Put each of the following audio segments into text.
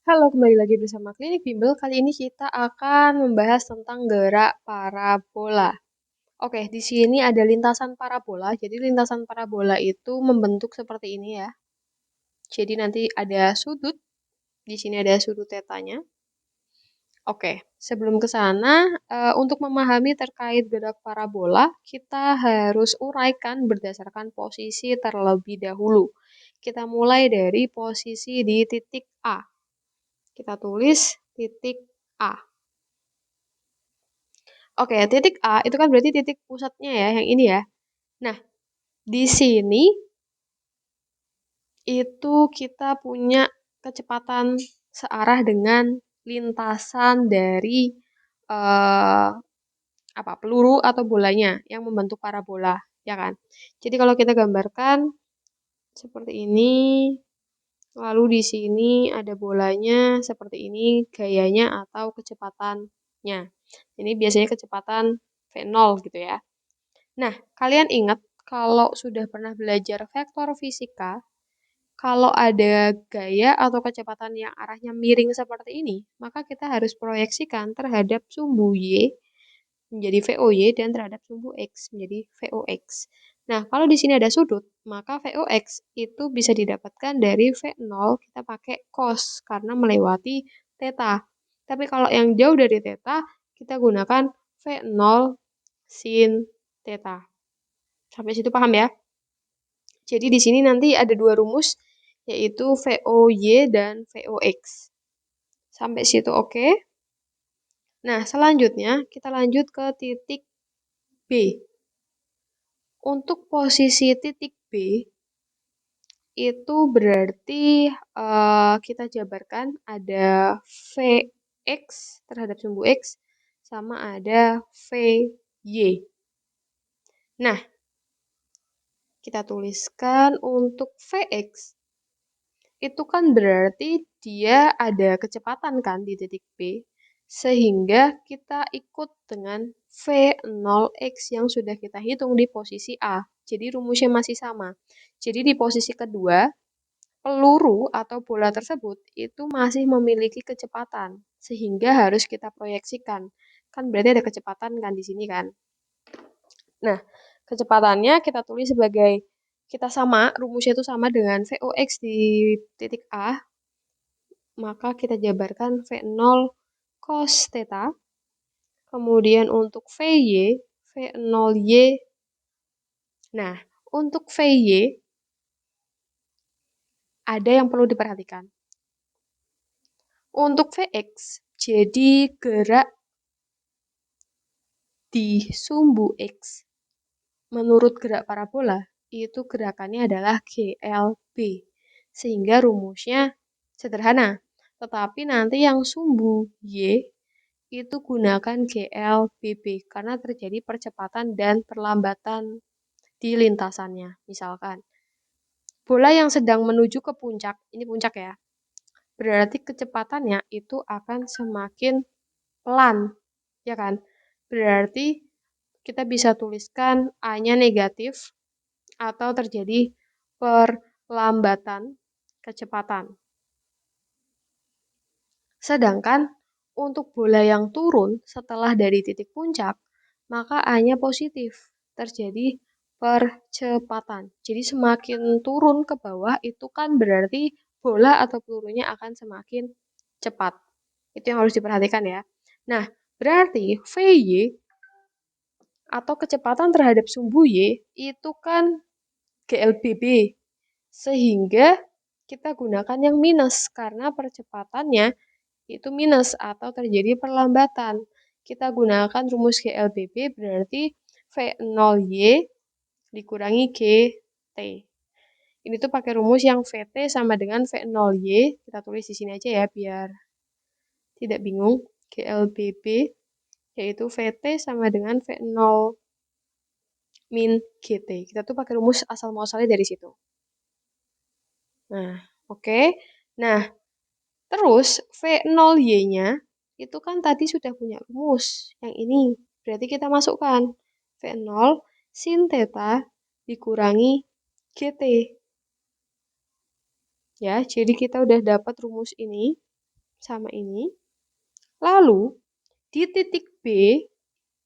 Halo, kembali lagi bersama Klinik Bimbel. Kali ini kita akan membahas tentang gerak parabola. Oke, di sini ada lintasan parabola. Jadi lintasan parabola itu membentuk seperti ini ya. Jadi nanti ada sudut. Di sini ada sudut tetanya. Oke, sebelum ke sana, untuk memahami terkait gerak parabola, kita harus uraikan berdasarkan posisi terlebih dahulu. Kita mulai dari posisi di titik A. Kita tulis titik A. Oke, titik A itu kan berarti titik pusatnya ya, yang ini ya. Nah, di sini itu kita punya kecepatan searah dengan lintasan dari eh, peluru atau bolanya yang membentuk parabola, ya kan? Jadi kalau kita gambarkan seperti ini, lalu di sini ada bolanya seperti ini gayanya atau kecepatannya. Ini biasanya kecepatan V0 gitu ya. Nah, kalian ingat kalau sudah pernah belajar vektor fisika, kalau ada gaya atau kecepatan yang arahnya miring seperti ini, maka kita harus proyeksikan terhadap sumbu Y menjadi VOY dan terhadap sumbu X menjadi VOX. Nah, kalau di sini ada sudut, maka VOX itu bisa didapatkan dari V0 kita pakai cos karena melewati theta. Tapi kalau yang jauh dari theta, kita gunakan V0 sin theta. Sampai situ paham ya? Jadi di sini nanti ada dua rumus, yaitu VOY dan VOX. Sampai situ oke? Nah, selanjutnya kita lanjut ke titik B. Untuk posisi titik B, itu berarti kita jabarkan ada Vx terhadap sumbu X, sama ada Vy. Nah, kita tuliskan untuk Vx, itu kan berarti dia ada kecepatan kan di titik B, sehingga kita ikut dengan V0x yang sudah kita hitung di posisi A. Jadi rumusnya masih sama. Jadi di posisi kedua, peluru atau bola tersebut itu masih memiliki kecepatan, sehingga harus kita proyeksikan. Kan berarti ada kecepatan kan di sini kan. Nah, kecepatannya kita tulis sebagai rumusnya itu sama dengan VOX di titik A, maka kita jabarkan V0 cos theta. Kemudian untuk VY, V0Y. Nah, untuk VY ada yang perlu diperhatikan. Untuk Vx, jadi gerak di sumbu X menurut gerak parabola, itu gerakannya adalah GLB. Sehingga rumusnya sederhana. Tetapi nanti yang sumbu Y itu gunakan GLBB karena terjadi percepatan dan perlambatan di lintasannya. Misalkan, bola yang sedang menuju ke puncak, ini puncak ya, berarti kecepatannya itu akan semakin pelan, ya kan? Berarti kita bisa tuliskan A-nya negatif atau terjadi perlambatan kecepatan. Sedangkan untuk bola yang turun setelah dari titik puncak, maka A-nya positif, terjadi percepatan. Jadi semakin turun ke bawah itu kan berarti bola atau pelurunya akan semakin cepat. Itu yang harus diperhatikan ya. Nah, berarti VY atau kecepatan terhadap sumbu Y itu kan GLBB. Sehingga kita gunakan yang minus karena percepatannya itu minus atau terjadi perlambatan. Kita gunakan rumus GLBB berarti V0Y dikurangi GT. Ini tuh pakai rumus yang VT sama dengan V0Y. Kita tulis di sini aja ya biar tidak bingung. GLBB yaitu VT sama dengan V0 min GT. Kita tuh pakai rumus asal muasalnya dari situ. Nah, oke. Nah, terus V0Y-nya itu kan tadi sudah punya rumus. Yang ini berarti kita masukkan V0 sin theta dikurangi GT. Ya, jadi kita udah dapat rumus ini. sama ini. Lalu, di titik B,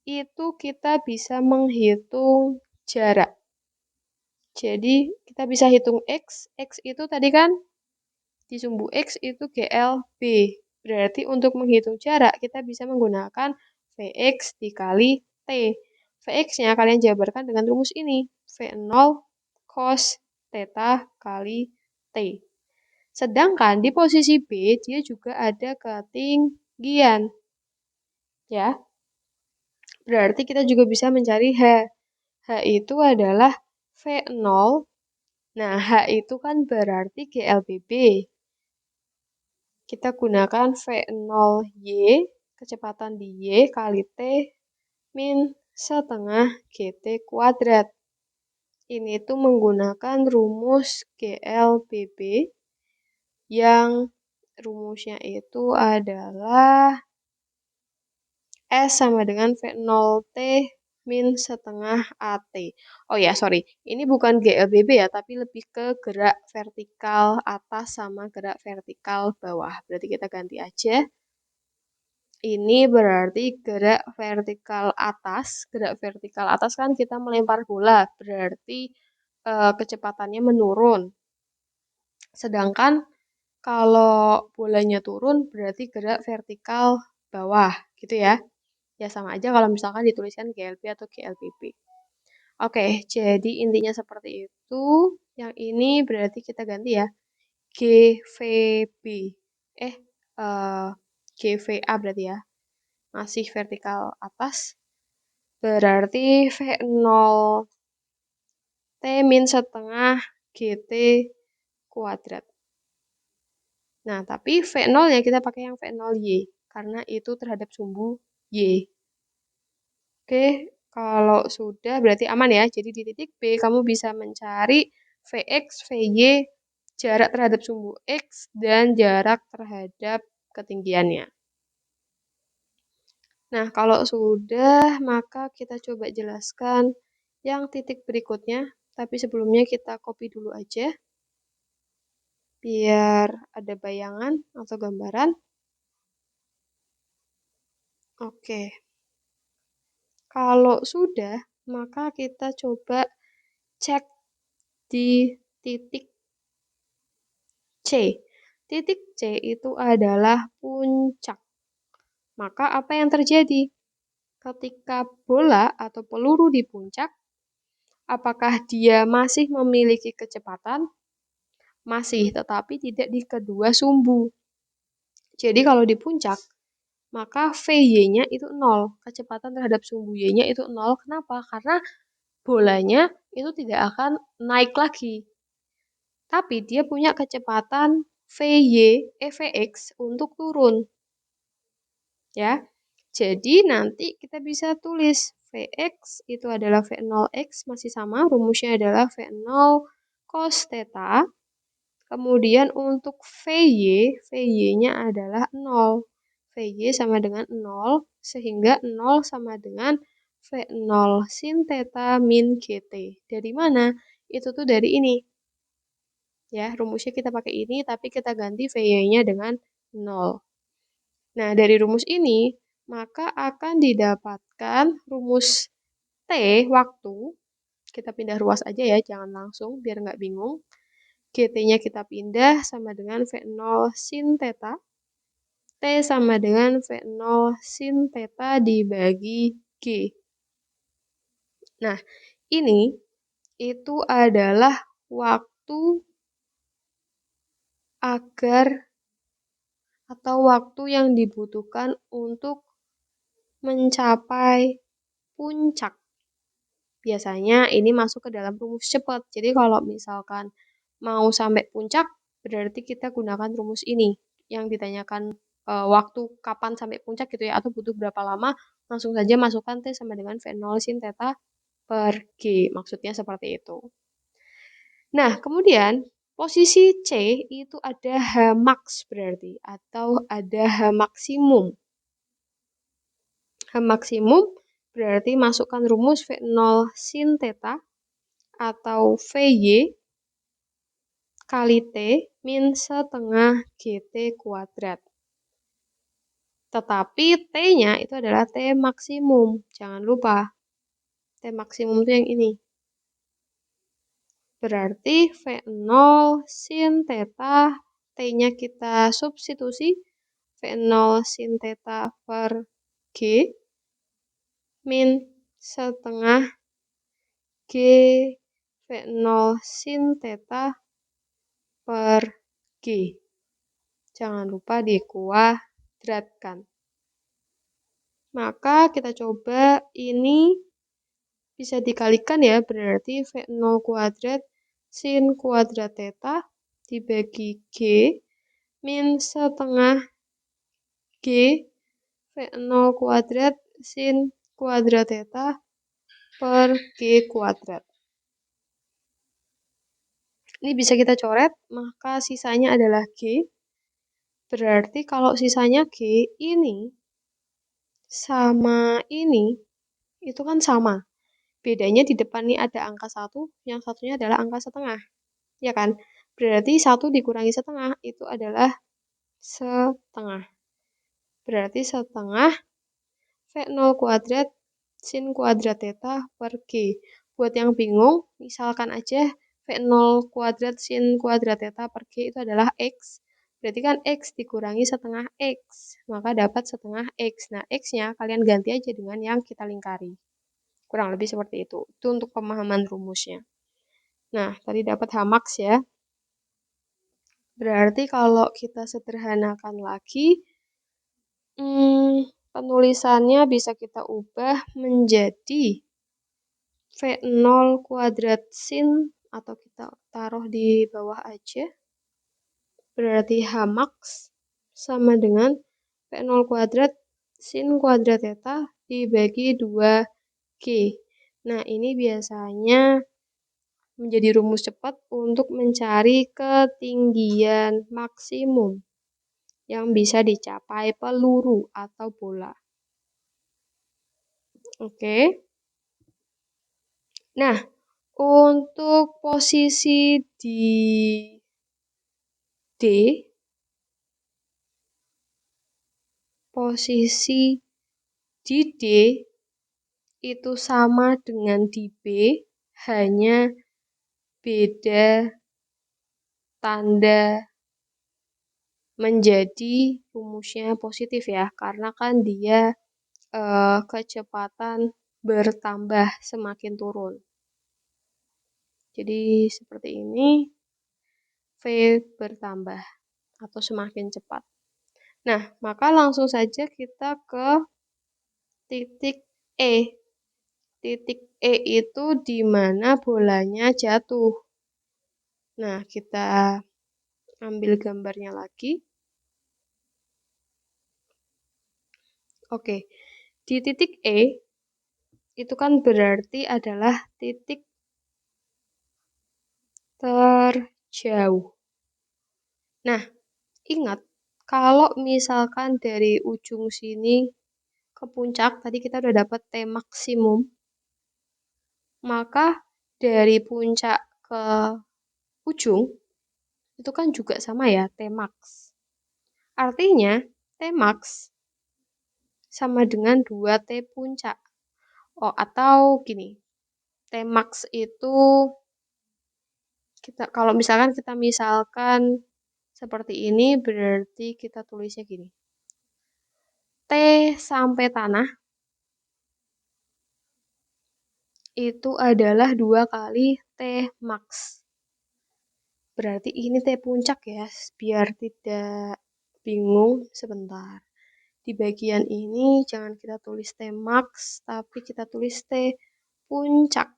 itu kita bisa menghitung jarak. Jadi, kita bisa hitung X. X itu tadi kan, di sumbu X itu GLB. Berarti untuk menghitung jarak, kita bisa menggunakan Vx dikali T. Vx-nya kalian jabarkan dengan rumus ini. V0 cos theta kali T. Sedangkan di posisi B, dia juga ada ketinggian. Ya, berarti kita juga bisa mencari H. H itu adalah V0. Nah, H itu kan berarti GLBB. Kita gunakan V0Y, kecepatan di Y kali T min setengah GT kuadrat. Ini tuh menggunakan rumus GLBB yang rumusnya itu adalah S sama dengan V0T min setengah AT. Oh ya, sorry. Ini bukan GLBB ya, tapi lebih ke gerak vertikal atas sama gerak vertikal bawah. Berarti kita ganti aja. Ini berarti gerak vertikal atas. Gerak vertikal atas kan kita melempar bola. Berarti kecepatannya menurun. Sedangkan kalau bolanya turun berarti gerak vertikal bawah. Gitu ya. Ya sama aja kalau misalkan dituliskan GLB atau GLBB. Oke, jadi intinya seperti itu. Yang ini berarti kita ganti ya. GVB. Eh, GVA berarti ya. Masih vertikal atas. Berarti V0 T min setengah GT kuadrat. Nah, tapi V0-nya kita pakai yang V0Y. Karena itu terhadap sumbu Y. Oke, kalau sudah berarti aman ya. Jadi di titik B kamu bisa mencari Vx, Vy, jarak terhadap sumbu X, dan jarak terhadap ketinggiannya. Nah, kalau sudah, maka kita coba jelaskan yang titik berikutnya. Tapi sebelumnya kita copy dulu aja. Biar ada bayangan atau gambaran. Oke. Kalau sudah, maka kita coba cek di titik C. Titik C itu adalah puncak. Maka apa yang terjadi? Ketika bola atau peluru di puncak, apakah dia masih memiliki kecepatan? Masih, tetapi tidak di kedua sumbu. Jadi kalau di puncak, maka Vy-nya itu 0. Kecepatan terhadap sumbu Y-nya itu 0. Kenapa? Karena bolanya itu tidak akan naik lagi. Tapi dia punya kecepatan Vx untuk turun. Ya. Jadi nanti kita bisa tulis Vx itu adalah V0x masih sama, rumusnya adalah V0 cos theta. Kemudian untuk Vy-nya adalah 0. Vy sama dengan 0, sehingga 0 sama dengan V0 sin theta min GT. Dari mana? Itu tuh dari ini. Ya, rumusnya kita pakai ini, tapi kita ganti Vy-nya dengan 0. Nah, dari rumus ini, maka akan didapatkan rumus T waktu. Kita pindah ruas aja ya, jangan langsung, biar nggak bingung. GT-nya kita pindah sama dengan V0 sin theta. T sama dengan V0 sin theta dibagi G. Nah, ini itu adalah waktu agar atau waktu yang dibutuhkan untuk mencapai puncak. Biasanya ini masuk ke dalam rumus cepat. Jadi kalau misalkan mau sampai puncak, berarti kita gunakan rumus ini. Yang ditanyakan waktu kapan sampai puncak gitu ya, atau butuh berapa lama, langsung saja masukkan T sama dengan V0 sin theta per G. Maksudnya seperti itu. Nah, kemudian posisi C itu ada H max berarti, atau ada H maksimum. H maksimum berarti masukkan rumus V0 sin theta atau Vy kali T min setengah GT kuadrat. Tetapi T-nya itu adalah T maksimum. Jangan lupa, T maksimum itu yang ini. Berarti V0 sin theta, T-nya kita substitusi, V0 sin theta per G, min setengah G V0 sin theta per G. Jangan lupa dikuadratkan. Maka kita coba ini bisa dikalikan ya, berarti V0 kuadrat sin kuadrat theta dibagi G min setengah G V0 kuadrat sin kuadrat theta per G kuadrat. Ini bisa kita coret, maka sisanya adalah G. Berarti kalau sisanya G, ini sama ini, itu kan sama. Bedanya di depan ini ada angka 1, yang satunya adalah angka setengah. Ya kan? Berarti 1 dikurangi setengah, itu adalah setengah. Berarti setengah V0 kuadrat sin kuadrat theta per G. Buat yang bingung, misalkan aja V0 kuadrat sin kuadrat theta per G itu adalah X. Berarti kan X dikurangi setengah X. Maka dapat setengah X. Nah, X-nya kalian ganti aja dengan yang kita lingkari. Kurang lebih seperti itu. Itu untuk pemahaman rumusnya. Nah, tadi dapat Hmax ya. Berarti kalau kita sederhanakan lagi, penulisannya bisa kita ubah menjadi V0 kuadrat sin, atau kita taruh di bawah aja. Berarti Hmax sama dengan V0 kuadrat sin kuadrat theta dibagi 2G. Nah, ini biasanya menjadi rumus cepat untuk mencari ketinggian maksimum yang bisa dicapai peluru atau bola. Oke. Nah, untuk posisi di D, posisi di D itu sama dengan di B, hanya beda tanda menjadi rumusnya positif ya, karena kan dia kecepatan bertambah semakin turun. Jadi seperti ini, V bertambah atau semakin cepat. Nah, maka langsung saja kita ke titik E. Titik E itu di mana bolanya jatuh. Nah, kita ambil gambarnya lagi. Oke, di titik E itu kan berarti adalah titik terjauh. Nah, ingat kalau misalkan dari ujung sini ke puncak, tadi kita udah dapat T maksimum, maka dari puncak ke ujung itu kan juga sama ya, T max. Artinya T max sama dengan 2T puncak. Oh, atau gini, T max itu kalau misalkan seperti ini, berarti kita tulisnya gini. T sampai tanah itu adalah 2 kali T max. Berarti ini T puncak ya, biar tidak bingung sebentar. Di bagian ini jangan kita tulis T max, tapi kita tulis T puncak.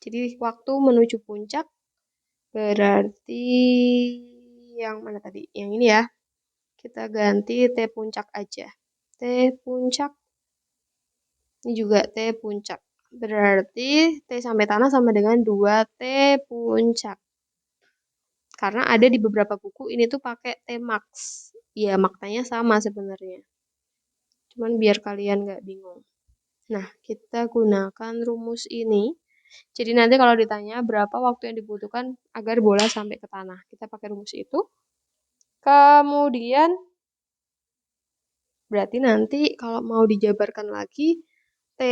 Jadi waktu menuju puncak berarti yang mana tadi? Yang ini ya. Kita ganti T puncak aja. T puncak. Ini juga T puncak. Berarti T sampai tanah sama dengan 2T puncak. Karena ada di beberapa buku ini tuh pakai T max. Ya, maknanya sama sebenarnya. Cuman biar kalian nggak bingung. Nah, kita gunakan rumus ini. Jadi nanti kalau ditanya berapa waktu yang dibutuhkan agar bola sampai ke tanah, kita pakai rumus itu. Kemudian Berarti nanti kalau mau dijabarkan lagi, T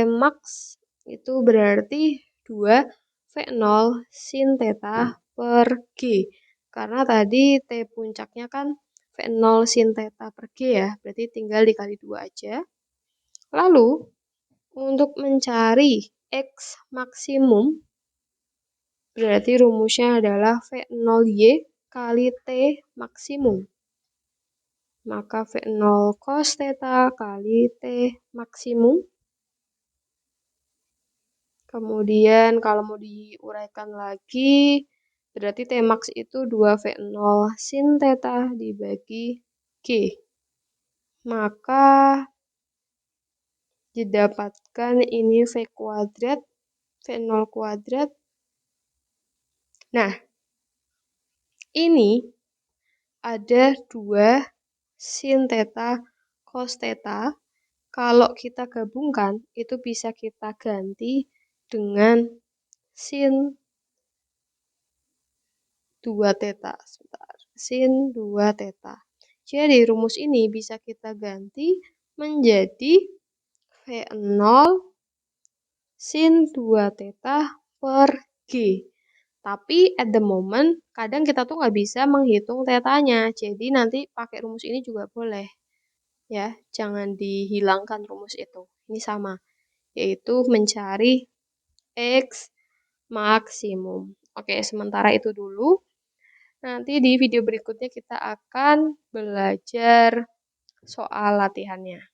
max itu berarti 2 V0 sin theta per G. Karena tadi T puncaknya kan V0 sin theta per G ya, berarti tinggal dikali 2 aja. Lalu, untuk mencari X maksimum, berarti rumusnya adalah V0Y kali T maksimum. Maka V0 cos theta kali T maksimum. Kemudian kalau mau diuraikan lagi, berarti T max itu 2V0 sin theta dibagi G. Maka didapatkan ini V kuadrat, V0 kuadrat. Nah, ini ada 2 sin theta cos theta. Kalau kita gabungkan, itu bisa kita ganti dengan sin 2 theta. Sebentar. Sin 2 theta. Jadi rumus ini bisa kita ganti menjadi V0 sin 2 theta per G. Tapi at the moment, kadang kita tuh nggak bisa menghitung tetanya. Jadi nanti pakai rumus ini juga boleh. Ya, jangan dihilangkan rumus itu. Ini sama, yaitu mencari X maksimum. Oke, sementara itu dulu. Nanti di video berikutnya kita akan belajar soal latihannya.